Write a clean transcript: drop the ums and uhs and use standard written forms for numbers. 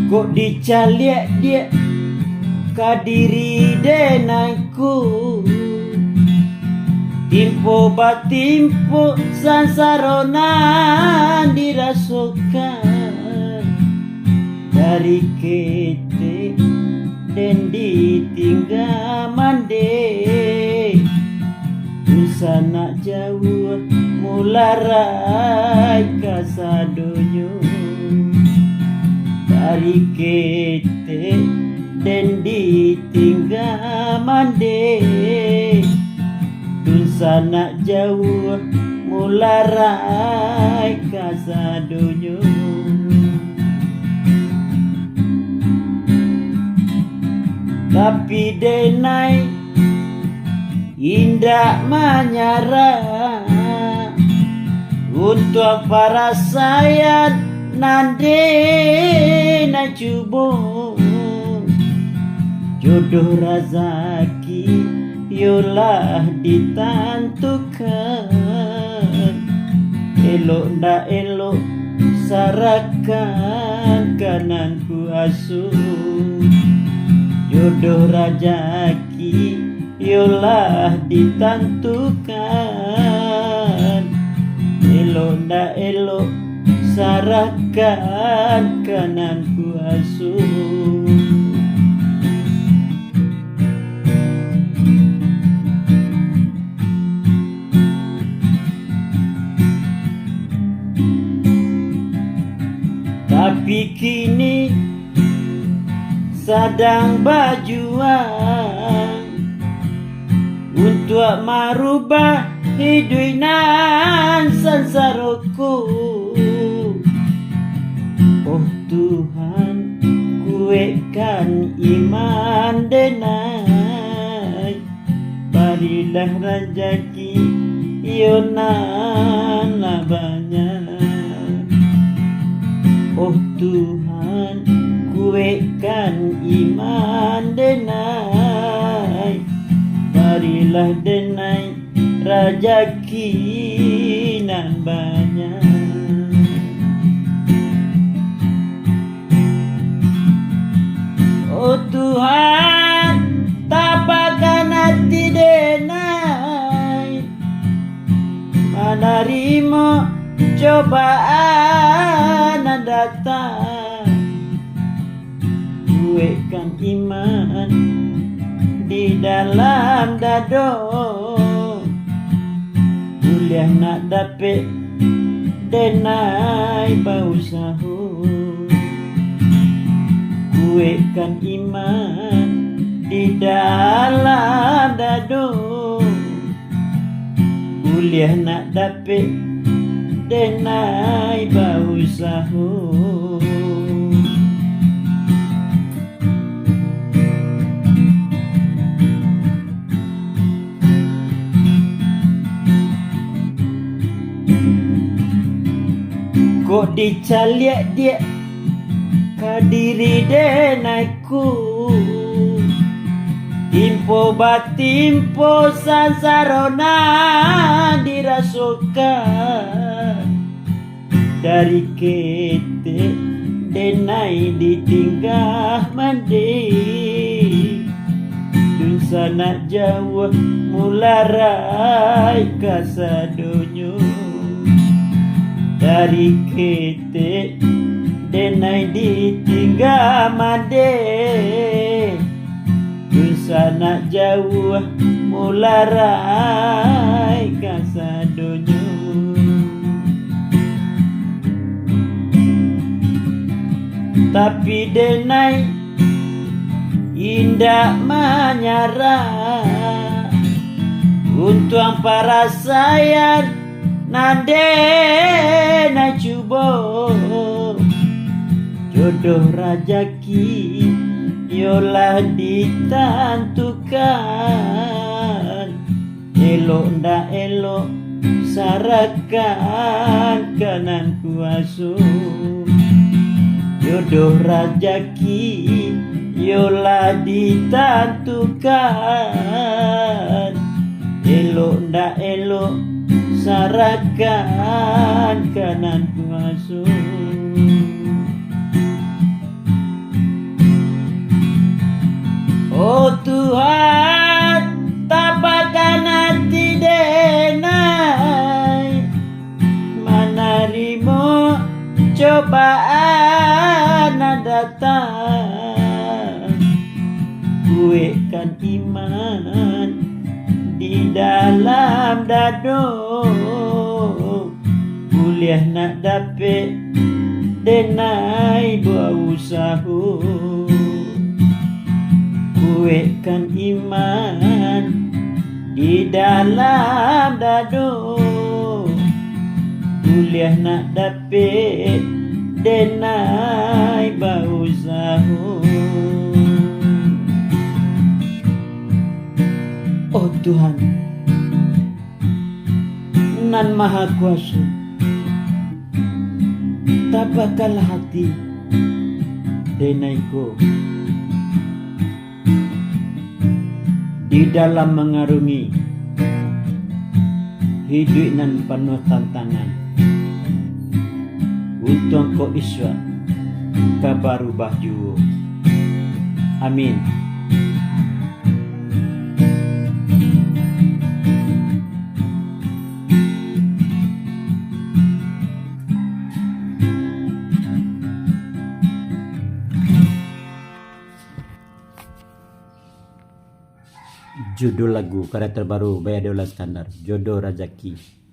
Kok dicaliak dia kadiri denaiku, timpo batimpo sansarona dirasukan dari kete dan ditinggal mande usana jauh mularai kasadonyo dari kete dan ditinggal mande sana jauh mularai kasadonyo. Tapi denai indah menyerah untuk para sayang nande na cubo jodoh rezeki yolah ditentukan, elok ndak elok sarakan kananku asuh, jodoh rezeki yolah ditentukan, elok ndak elok sarakan kananku asuh. Tapi kini sedang berjuang untuk merubah hidup nan sansaraku. Oh Tuhan, kuatkan iman denai, berilah rezeki yonan banyak. Oh Tuhan, kuatkan iman denai, berilah denai rezeki nan banyak. Oh Tuhan, tapakan hati denai, menerima cobaan datang, kuatkan iman di dalam dado, kuliah nak dapet denai bausahu, kuatkan iman di dalam dado, kuliah nak dapet denai bausahu. Kok dicaliak dia kadiri denaiku, timpo batimpo sansarona dirasukan dari kete denai ditinggal mandi dusana jauh mularai kasadonyo dari kete denai ditinggal mandi dusana jauh mularai kasadonyo. Tapi denai indah menyerah untuk para sayang nande na cubo jodoh rezeki yolah ditentukan, elok ndak elok sarakan kananku asuh, jodoh rezeki yolah ditentukan, elok ndak elok sarakan kananku asuh. Tuhan tapakan hati denai menarimo cobaan datang, kuatkan iman di dalam dado, kuliah nak dapet denai buat usaha, kuatkan iman di dalam dado, kuliah nak dapet denai buat usaha. Oh Tuhan, nan maha kuasa, tapakanlah hati denaiku di dalam mengarungi hidup nan penuh tantangan. Untuk kau iswa kabar ubah jua. Amin. Judul lagu karya terbaru Bayadola Skandar, Jodoh Rajaki.